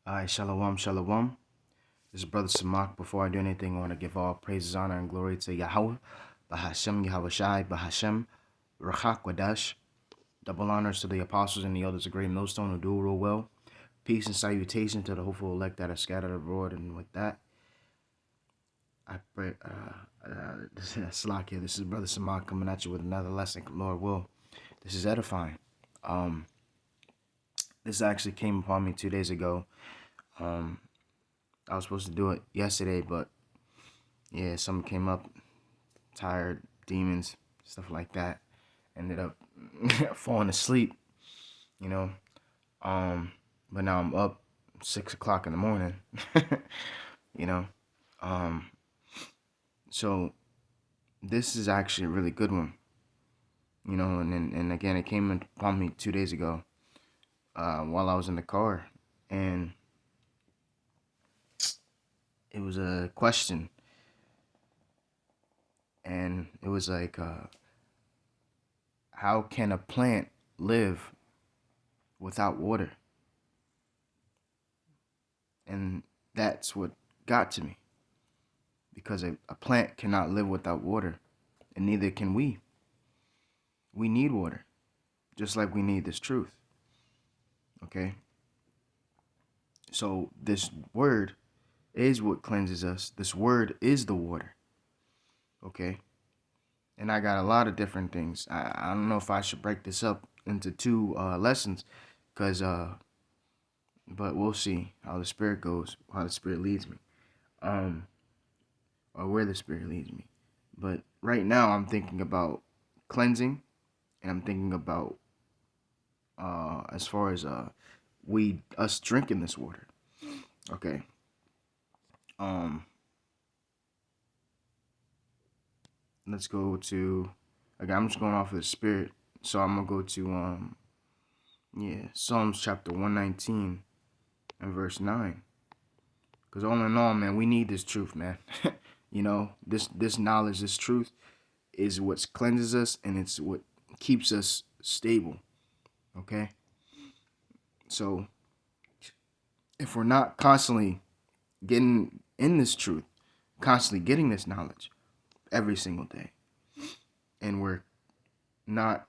Alright, shalom, shalom. This is Brother Samak. Before I do anything, I want to give all praises, honor, and glory to Yahweh, Bahashem, Yahweh Shai, Bahashem, Rachak Wadash. Double honors to the apostles and the elders of Great Millstone who do rule well. Peace and salutation to the hopeful elect that are scattered abroad. And with that, I pray, this is Slakia. This is Brother Samak coming at you with another lesson, Lord will. This is edifying. This actually came upon me 2 days ago. I was supposed to do it yesterday, but yeah, something came up, tired, demons, stuff like that. Ended up falling asleep, you know. But now I'm up 6 o'clock in the morning, you know. So this is actually a really good one, you know. And again, it came upon me 2 days ago, while I was in the car, and it was a question, and it was like, how can a plant live without water? And that's what got to me, because a plant cannot live without water, and neither can we. We need water, just like we need this truth. Okay? So this word is what cleanses us. This word is the water. Okay? And I got a lot of different things. I don't know if I should break this up into two lessons, because but we'll see how the Spirit goes, how the Spirit leads me, or where the Spirit leads me. But right now, I'm thinking about cleansing, and I'm thinking about as far as us drinking this water. Okay. Let's go to, again, I'm just going off of the Spirit, so I'm gonna go to Psalms chapter 119 and verse 9. Because all in all, man, we need this truth, man. You know, this knowledge, this truth is what cleanses us, and it's what keeps us stable. Okay? So if we're not constantly getting in this truth, constantly getting this knowledge every single day, and we're not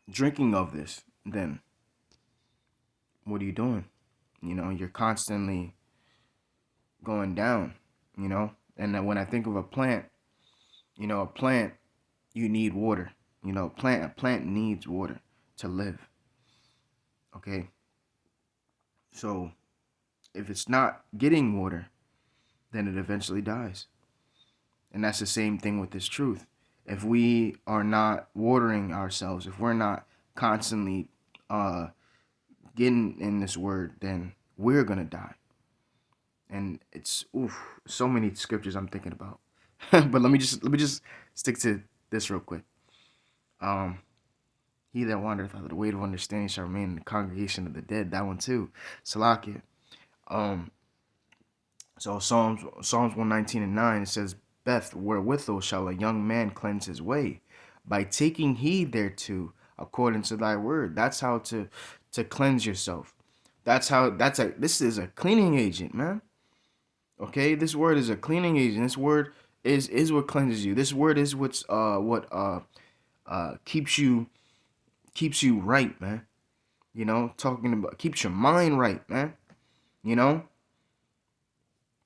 drinking of this, then what are you doing? You know, you're constantly going down, you know. And then when I think of a plant, you know, a plant, you need water. You know, a plant needs water to live. Okay? So if it's not getting water, then it eventually dies. And that's the same thing with this truth. If we are not watering ourselves, if we're not constantly getting in this word, then we're gonna die. And it's so many scriptures I'm thinking about. But let me just stick to this real quick. He that wandereth out of the way of understanding shall remain in the congregation of the dead. That one too. Salakia. So Psalms 119 and 9, it says, Beth, wherewithal shall a young man cleanse his way? By taking heed thereto, according to thy word. That's how to cleanse yourself. This is a cleaning agent, man. Okay, this word is a cleaning agent. This word is what cleanses you. This word is what keeps you right, man. You know, talking about keeps your mind right, man. You know,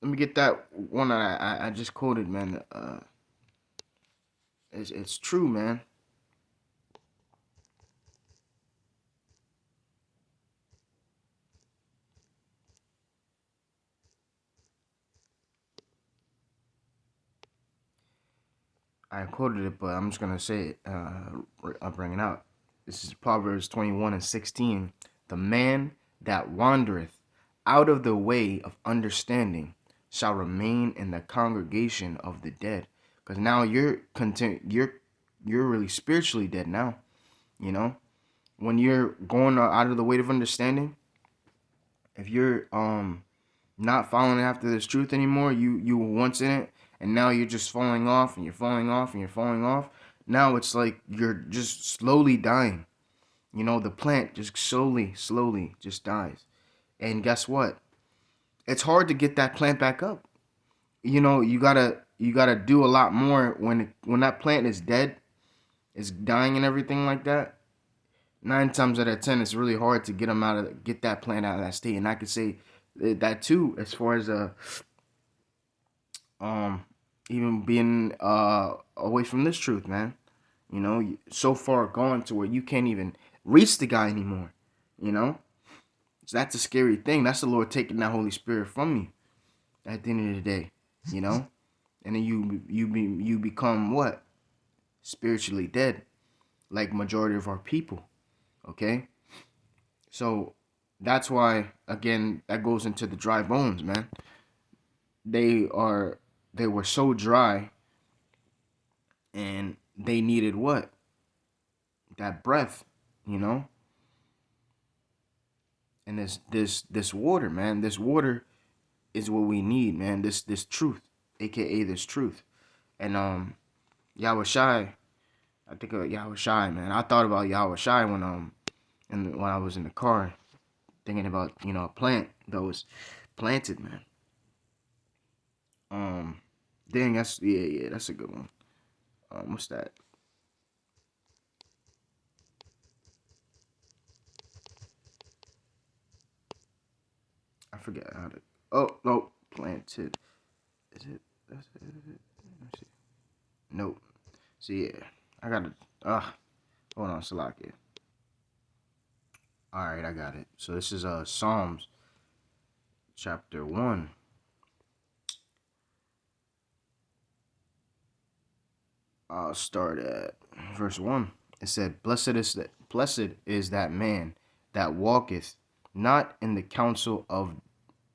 let me get that one I just quoted, man. It's true, man. I quoted it, but I'm just gonna say it. I'll bring it out. This is Proverbs 21 and 16. The man that wandereth out of the way of understanding shall remain in the congregation of the dead. Because now you're content. You're really spiritually dead now. You know, when you're going out of the way of understanding, if you're not following after this truth anymore, you were once in it, and now you're just falling off, and you're falling off, and you're falling off. Now it's like you're just slowly dying. You know, the plant just slowly just dies. And guess what? It's hard to get that plant back up. You gotta do a lot more when that plant is dead, is dying and everything like that. 9 times out of 10, it's really hard to get that plant out of that state. And I could say that too, as far as um even being away from this truth, man. So far gone to where you can't even reach the guy anymore. You know, so that's a scary thing. That's the Lord taking that Holy Spirit from you at the end of the day. You know, and then you become what? Spiritually dead, like majority of our people. Okay, so that's why, again, that goes into the dry bones, man. They were so dry, and they needed what? That breath, you know. And this water, man. This water is what we need, man. This truth, aka this truth. And Yahweh Shai, I think of Yahweh Shai, man. I thought about Yahweh Shai when I was in the car, thinking about a plant that was planted, man. Dang, that's a good one. What's that? I forget how to. Oh no, planted. Is it? That's it. Let's see. Nope. See, yeah, I gotta. Hold on, Salakia. All right, I got it. So this is Psalms chapter 1. I'll start at verse 1. It said, Blessed is that man that walketh not in the counsel of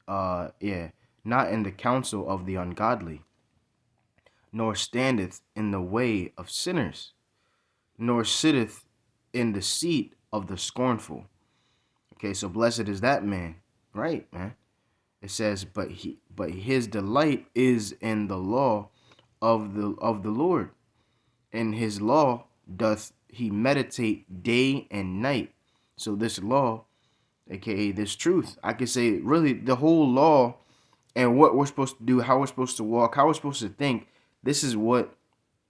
not in the counsel of the ungodly, nor standeth in the way of sinners, nor sitteth in the seat of the scornful. Okay, so blessed is that man, right, man? It says, but his delight is in the law of the Lord. In his law doth he meditate day and night. So this law, aka this truth, I could say really the whole law and what we're supposed to do, how we're supposed to walk, how we're supposed to think. This is what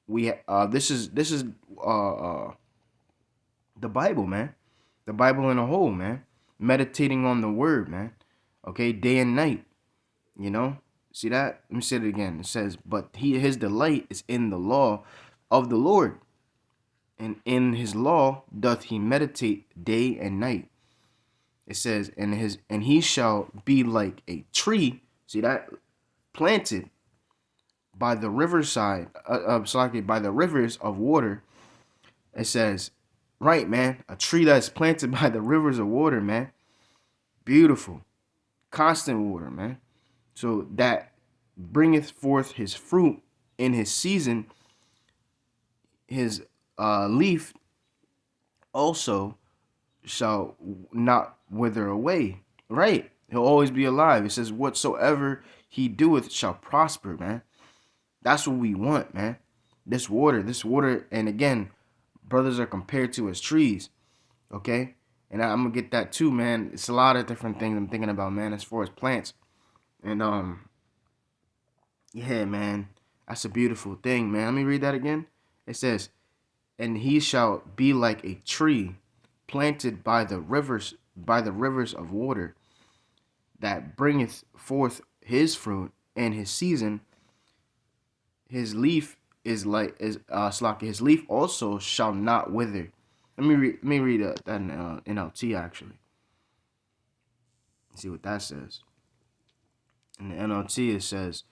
this is the Bible, man. The Bible in a whole, man. Meditating on the word, man. Okay, day and night. You know? See that? Let me say it again. It says, but his delight is in the law of the Lord. And in his law doth he meditate day and night. It says, and he shall be like a tree. See that? Planted by the riverside, by the rivers of water. It says, right, man, a tree that's planted by the rivers of water, man. Beautiful, constant water, man. So that bringeth forth his fruit in his season. His leaf also shall not wither away. Right. He'll always be alive. It says, whatsoever he doeth shall prosper, man. That's what we want, man. This water, and again, brothers are compared to as trees, okay? And I'm gonna get that too, man. It's a lot of different things I'm thinking about, man, as far as plants. And yeah, man, that's a beautiful thing, man. Let me read that again. It says, and he shall be like a tree planted by the rivers of water, that bringeth forth his fruit in his season. His leaf is like his leaf also shall not wither. Let me read that in NLT actually. See what that says. In the NLT it says,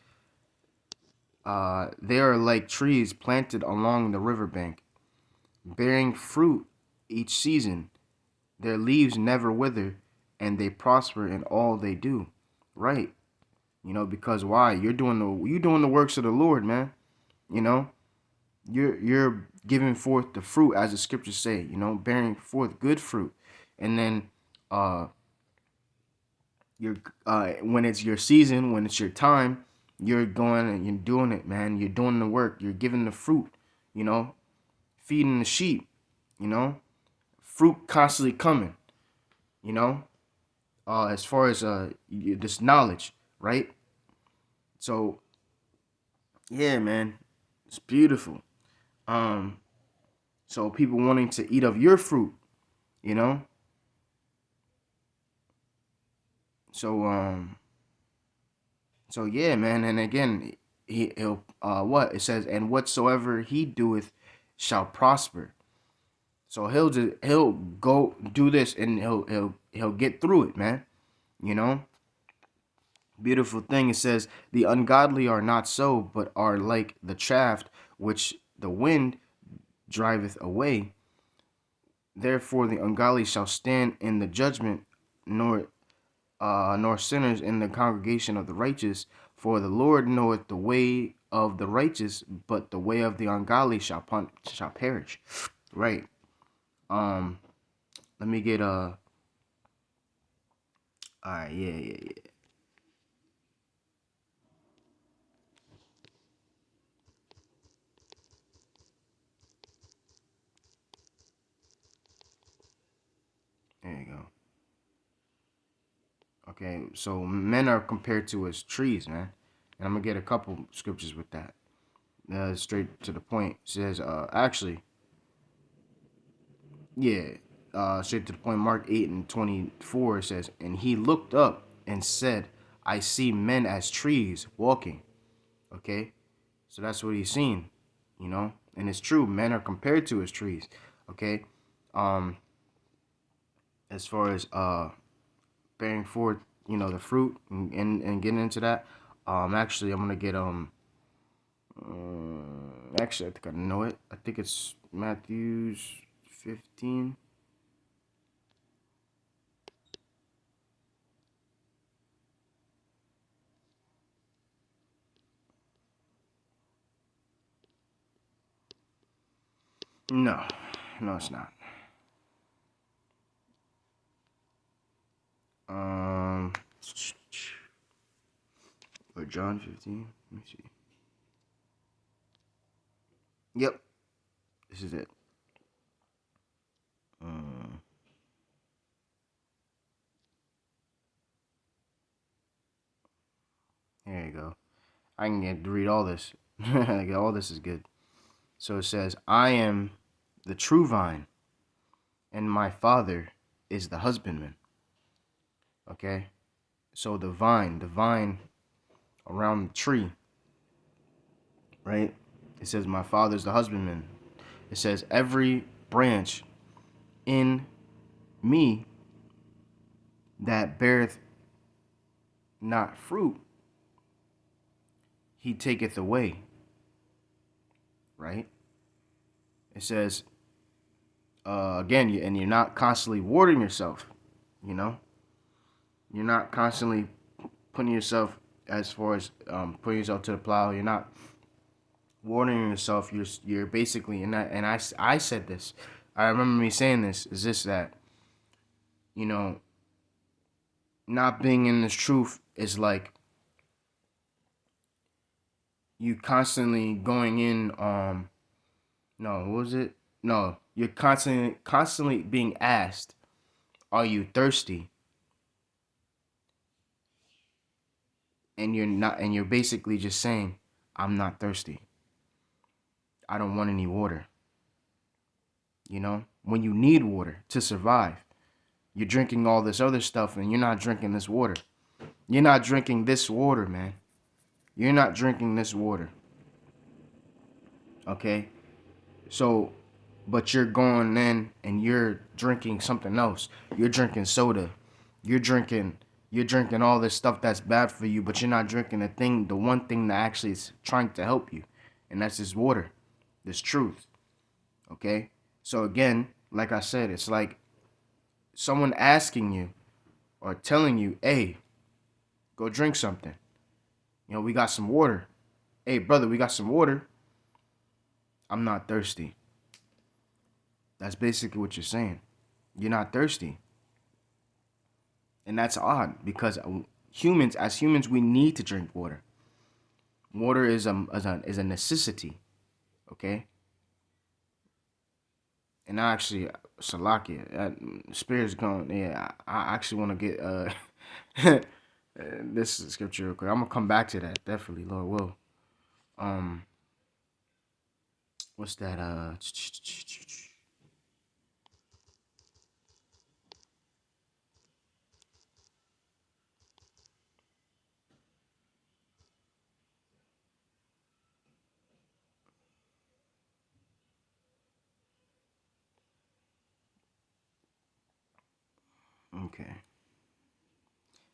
they are like trees planted along the riverbank, bearing fruit each season. Their leaves never wither, and they prosper in all they do. Right. Because why? You're doing the works of the Lord, man. You're giving forth the fruit, as the scriptures say, bearing forth good fruit. And then you're when it's your season, when it's your time, you're going and you're doing it, man. You're doing the work. You're giving the fruit, feeding the sheep, fruit constantly coming, as far as this knowledge, right? So yeah, man, it's beautiful. Um, so people wanting to eat of your fruit, you know. So so yeah, man, and again, he'll what it says, and whatsoever he doeth shall prosper. So he'll go do this, and he'll get through it, man. You know, beautiful thing. It says the ungodly are not so, but are like the chaff which the wind driveth away. Therefore, the ungodly shall stand in the judgment, nor sinners in the congregation of the righteous. For the Lord knoweth the way of the righteous, but the way of the ungodly shall perish. Right. Um. Let me get All right. Yeah. Yeah. Yeah. There you go. Okay. So men are compared to as trees, man, and I'm gonna get a couple scriptures with that. Straight to the point. It says, actually, yeah, straight to the point. Mark 8:24 it says, and he looked up and said, I see men as trees walking. Okay, so that's what he's seen, you know, and it's true. Men are compared to as trees. Okay, um, as far as bearing forth, you know, the fruit and getting into that. Actually, I'm gonna get actually, I think I know it. I think it's Matthew's 15. No, no, it's not. Um, or John 15. Let me see. Yep, this is it. Um, Here you go. I can get to read all this. All this is good. So it says, I am the true vine, and my Father is the husbandman. Okay? So the vine around the tree, right? It says, my Father's the husbandman. It says, every branch in me that beareth not fruit, he taketh away, right? It says, again, and you're not constantly watering yourself, you know? You're not constantly putting yourself, as far as putting yourself to the plow. You're not watering yourself. You're basically, and I said this. I remember me saying this. Is this that, you know, not being in this truth is like you constantly going in. No, what was it? No, you're constantly being asked, "Are you thirsty?" And you're not, and you're basically just saying, "I'm not thirsty. I don't want any water." You know, when you need water to survive, you're drinking all this other stuff, and you're not drinking this water. You're not drinking this water, man. You're not drinking this water. Okay, so, but you're going in and you're drinking something else. You're drinking soda. You're drinking you're drinking all this stuff that's bad for you, but you're not drinking the one thing that actually is trying to help you. And that's this water, this truth. Okay? So again, like I said, it's like someone asking you or telling you, hey, go drink something. You know, we got some water. Hey, brother, we got some water. I'm not thirsty. That's basically what you're saying. You're not thirsty. And that's odd because as humans, we need to drink water. Water is a necessity, okay? And actually, Salakia. Spirit's going. Yeah, I actually want to get this scripture real quick. I'm gonna come back to that definitely, Lord will. Um, what's that? Okay.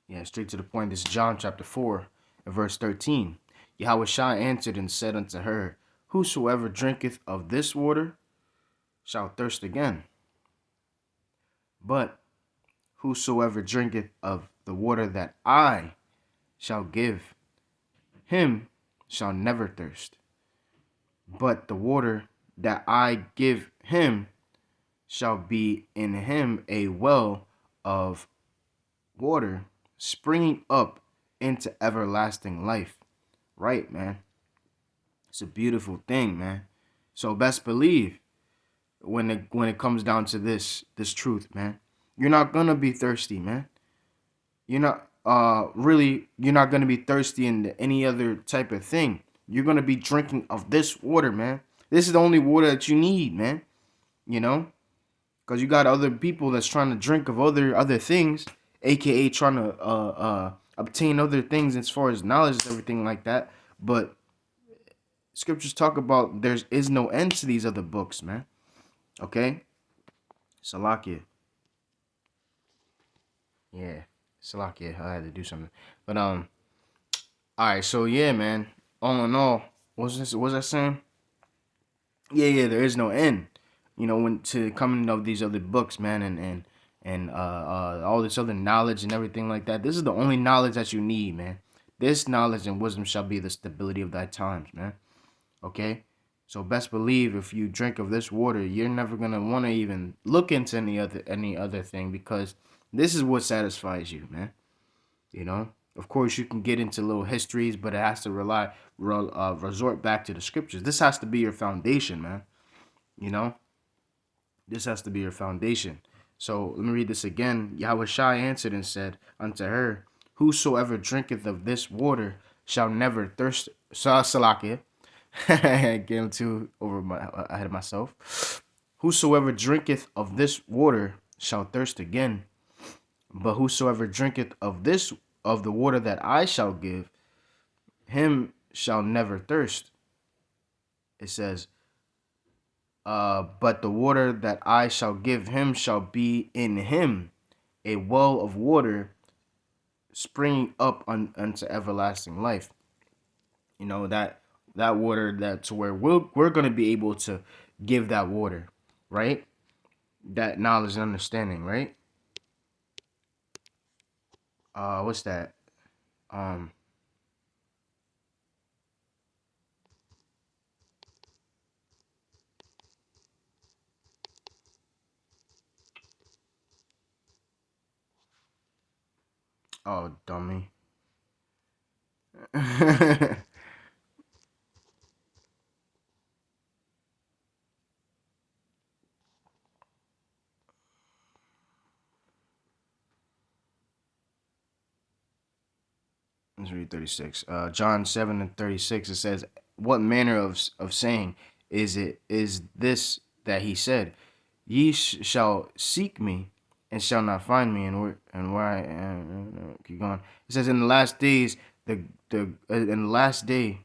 Yeah, straight to the point. This is John chapter 4 and verse 13. Yahweh Shai answered and said unto her, whosoever drinketh of this water shall thirst again. But whosoever drinketh of the water that I shall give, him shall never thirst. But the water that I give him shall be in him a well of water springing up into everlasting life. Right, man. It's a beautiful thing, man. So best believe when it comes down to this truth, man. You're not gonna be thirsty, man. You're not you're not gonna be thirsty in any other type of thing. You're gonna be drinking of this water, man. This is the only water that you need, man. You know? Because you got other people that's trying to drink of other things, aka trying to obtain other things as far as knowledge and everything like that. But scriptures talk about there is no end to these other books, man. Okay? Salakia. Yeah. Salakia. I had to do something. But alright, so yeah, man. All in all, what was I saying? Yeah, there is no end. You know, when to coming of these other books, man, and all this other knowledge and everything like that. This is the only knowledge that you need, man. This knowledge and wisdom shall be the stability of thy times, man. Okay? So best believe if you drink of this water, you're never gonna want to even look into any other thing, because this is what satisfies you, man. You know? Of course, you can get into little histories, but it has to resort back to the scriptures. This has to be your foundation, man. You know? This has to be your foundation. So let me read this again. Yahweh Shai answered and said unto her, whosoever drinketh of this water shall never thirst. Salakia. Getting too ahead of myself. Whosoever drinketh of this water shall thirst again. But whosoever drinketh of the water that I shall give, him shall never thirst. It says, but the water that I shall give him shall be in him a well of water springing up unto everlasting life. You know, that water, that to where we're going to be able to give that water, right? That knowledge and understanding, right? What's that? Um, oh, dummy. Let's read 36. John 7 and 36. It says, what manner of saying is this that he said, ye shall seek me and shall not find me, and where I am. Keep going. It says, in the last days, in the last day,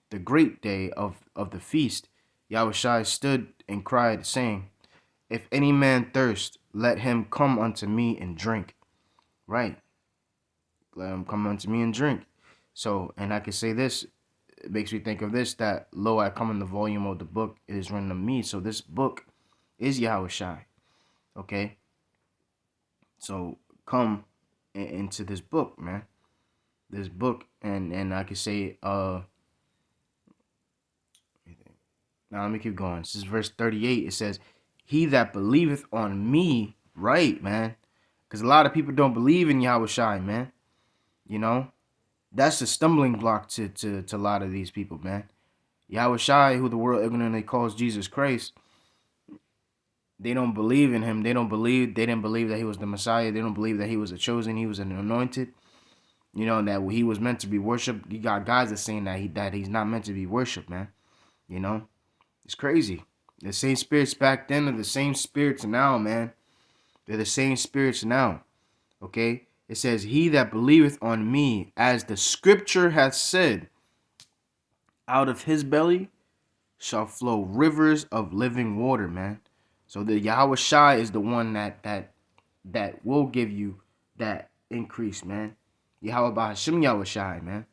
the great day of the feast, Yahushua stood and cried, saying, if any man thirst, let him come unto me and drink. Right. Let him come unto me and drink. So, and I can say this, it makes me think of this, that lo, I come in the volume of the book, it is written of me. So this book is Yahushua. Okay? So come into this book, man. This book, and I can say, now let me keep going. This is verse 38. It says, he that believeth on me, right, man? Because a lot of people don't believe in Yahushua, man. You know? That's the stumbling block to a lot of these people, man. Yahushua, who the world ignorantly calls Jesus Christ, They don't believe in him. They didn't believe that he was the Messiah. They don't believe that he was a chosen, he was an anointed, that he was meant to be worshipped. You got guys that saying that he's not meant to be worshipped, man. You know? It's crazy. The same spirits back then are the same spirits now, man. They're the same spirits now. Okay? It says, he that believeth on me, as the scripture hath said, out of his belly shall flow rivers of living water, man. So the Yahweh Shai is the one that will give you that increase, man. Yahweh Ba'Hashem Yahweh Shai, man.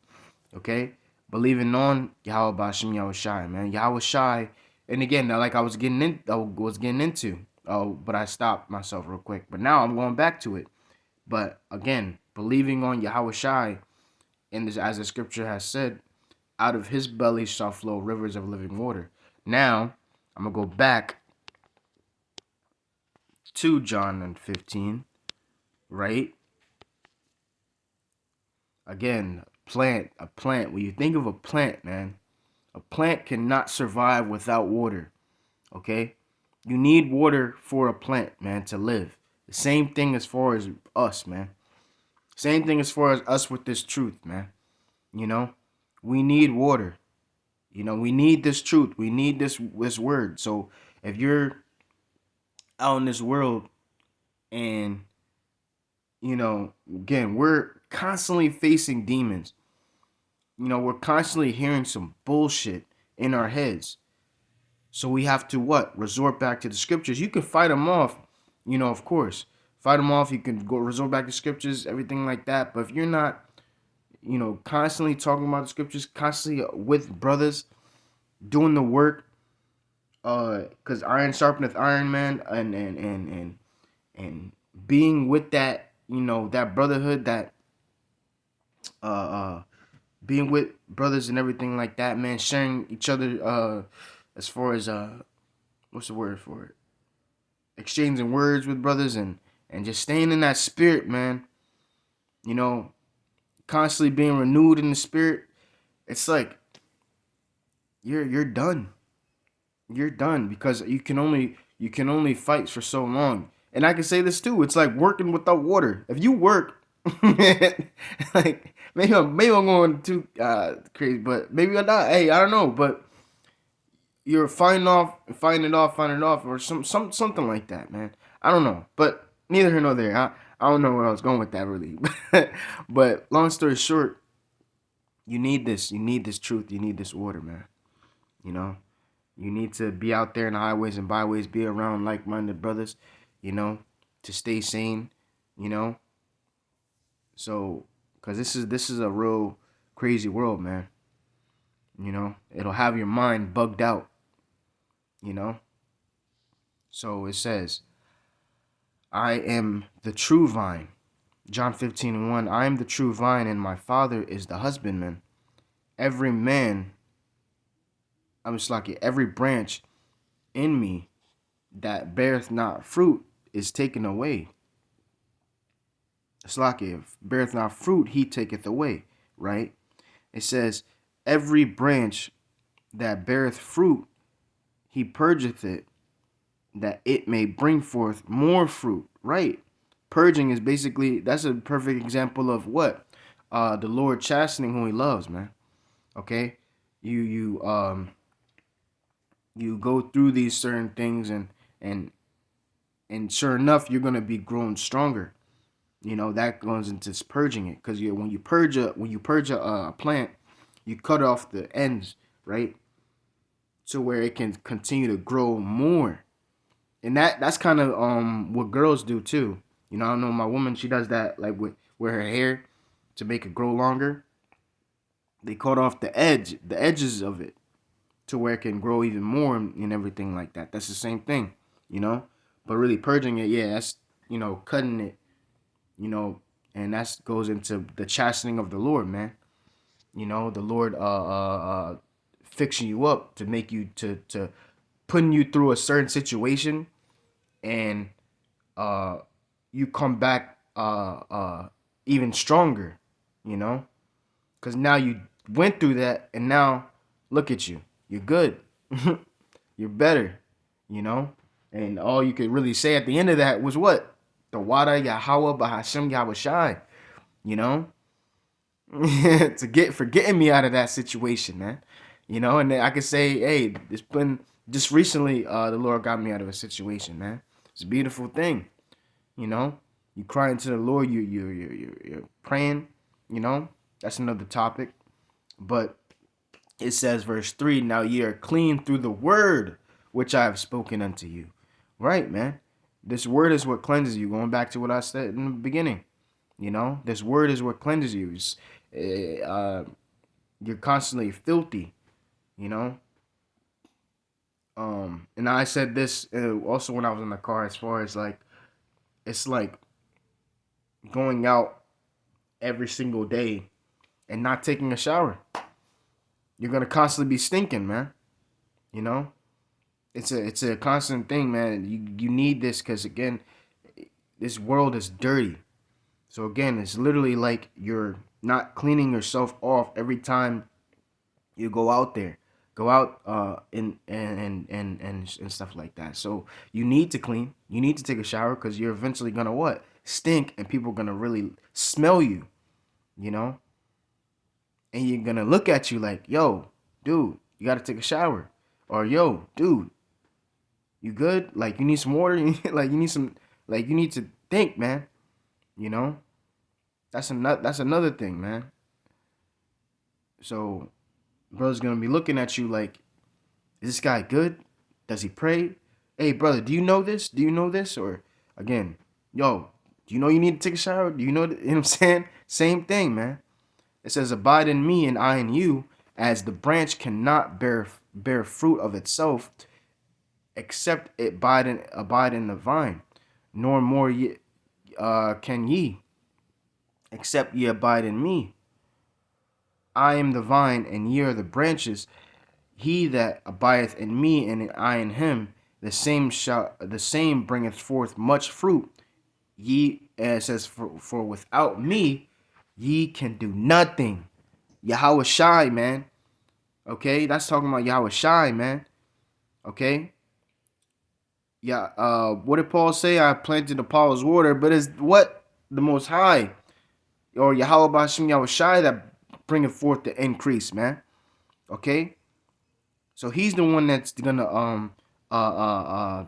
Okay? Believing on Yahweh Ba'Hashem Yahweh Shai, man. Yahweh Shai, and again, like I was getting into, but I stopped myself real quick. But now I'm going back to it. But again, believing on Yahweh Shai, and as the scripture has said, out of his belly shall flow rivers of living water. Now, I'm going to go back to John 15, right? Again, a plant. When you think of a plant, man, a plant cannot survive without water, okay? You need water for a plant, man, to live. The same thing as far as us, man. Same thing as far as us with this truth, man. We need water. We need this truth. We need this word. So if you're out in this world and, again, we're constantly facing demons. We're constantly hearing some bullshit in our heads. So we have to what? Resort back to the scriptures. You can fight them off, of course. Fight them off. You can go resort back to scriptures, everything like that. But if you're not, constantly talking about the scriptures, constantly with brothers, doing the work, because iron sharpeneth iron, man, and being with that, that brotherhood, that being with brothers and everything like that, man, sharing each other, as far as what's the word for it? Exchanging words with brothers and just staying in that spirit, man. Constantly being renewed in the spirit. It's like you're done. You're done because you can only fight for so long. And I can say this too. It's like working without water. If you work, like maybe I'm going too crazy, but maybe I'm not. Hey, I don't know, but you're fighting it off, or something like that, man. I don't know, but neither here nor there. I don't know where I was going with that really, but long story short, you need this. You need this truth. You need this water, man. You need to be out there in the highways and byways, be around like-minded brothers, to stay sane, So, because this is a real crazy world, man. It'll have your mind bugged out, So it says, I am the true vine. John 15:1, I am the true vine, and my Father is the husbandman. Every branch in me that beareth not fruit is taken away. If beareth not fruit, he taketh away, right? It says, every branch that beareth fruit, he purgeth it, that it may bring forth more fruit, right? Purging is basically, that's a perfect example of what? The Lord chastening who he loves, man. Okay? You go through these certain things and sure enough, you're going to be growing stronger. That goes into purging it, because when you purge a plant, you cut off the ends, right? To where it can continue to grow more. And that's kind of what girls do too. I don't know, my woman, she does that like with her hair to make it grow longer. They cut off the edges of it to where it can grow even more and everything like that. That's the same thing, But really purging it, yeah, that's cutting it, and that goes into the chastening of the Lord, man. The Lord fixing you up to make you to putting you through a certain situation, and you come back even stronger, because now you went through that, and now look at you, you're good. You're better, And all you could really say at the end of that was what? The Wada Yahweh Bahashim Yahweh Shai, you know? To get for getting me out of that situation, man. You know, and then I could say, hey, it's been just recently, the Lord got me out of a situation, man. It's a beautiful thing, you know. You crying to the Lord, you're praying, you know. That's another topic, but it says, verse 3, now ye are clean through the word which I have spoken unto you. Right, man. This word is what cleanses you. Going back to what I said in the beginning, you know, this word is what cleanses you. You're constantly filthy, you know. And I said this also when I was in the car, as far as like, it's like going out every single day and not taking a shower. You're gonna constantly be stinking, man. You know, it's a constant thing, man. You need this because again, this world is dirty. So again, it's literally like you're not cleaning yourself off every time you go out there, go out and stuff like that. So you need to clean. You need to take a shower because you're eventually gonna what? Stink, and people are gonna really smell you. You know, and you're gonna look at you like, yo, dude, you gotta take a shower, or yo, dude, you good? Like you need some water. Like you need some. Like you need to think, man. You know, that's another thing, man. So, brother's gonna be looking at you like, is this guy good? Does he pray? Hey, brother, do you know this? Do you know this? Or again, yo, do you know you need to take a shower? Do you know? You know what I'm saying? Same thing, man. It says, abide in me and I in you, as the branch cannot bear fruit of itself, except it abide in the vine, nor more can ye, except ye abide in me. I am the vine, and ye are the branches. He that abideth in me, and I in him, the same bringeth forth much fruit. Ye, as it says, for without me, ye can do nothing. Yahweh Shai, man. Okay, that's talking about Yahweh Shai, man. Okay. Yeah. What did Paul say? I planted Apollo's water, but it's what the Most High, or Yahweh Bashim Yahweh Shai, that bringeth forth the increase, man. Okay. So he's the one that's gonna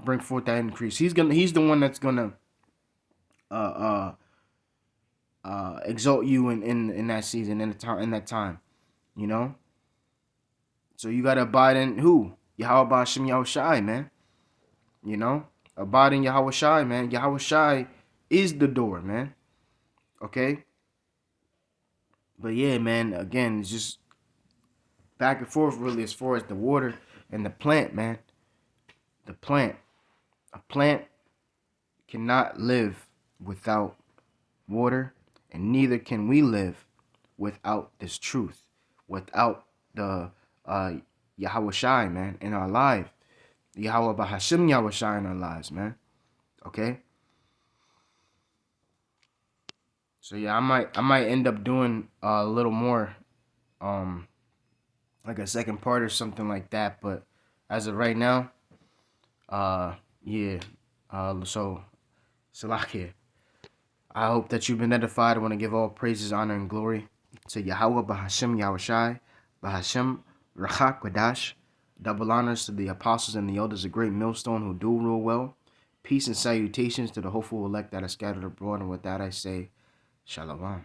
bring forth that increase. He's the one that's gonna exalt you in that season, in that time, you know. So you gotta abide in who? Yahweh Bashim Yahweh Shai, man. You know, abide in Yahweh Shai, man. Yahweh Shai is the door, man. Okay. But yeah, man. Again, it's just back and forth, really, as far as the water and the plant, man. The plant, a plant cannot live without water, and neither can we live without this truth, without the Yahweh Shai, man, in our life. Yahweh Bahashim Yahweh Shai in our lives, man. Okay. So yeah, I might end up doing a little more, like a second part or something like that. But as of right now, yeah. So Salakia. I hope that you've been edified. I want to give all praises, honor, and glory to Yahweh Bahashim Yahweh Shai, Bahashim Rachak Wadash. Double honors to the apostles and the elders, a great millstone who do rule well. Peace and salutations to the hopeful elect that are scattered abroad. And with that I say, Shalom.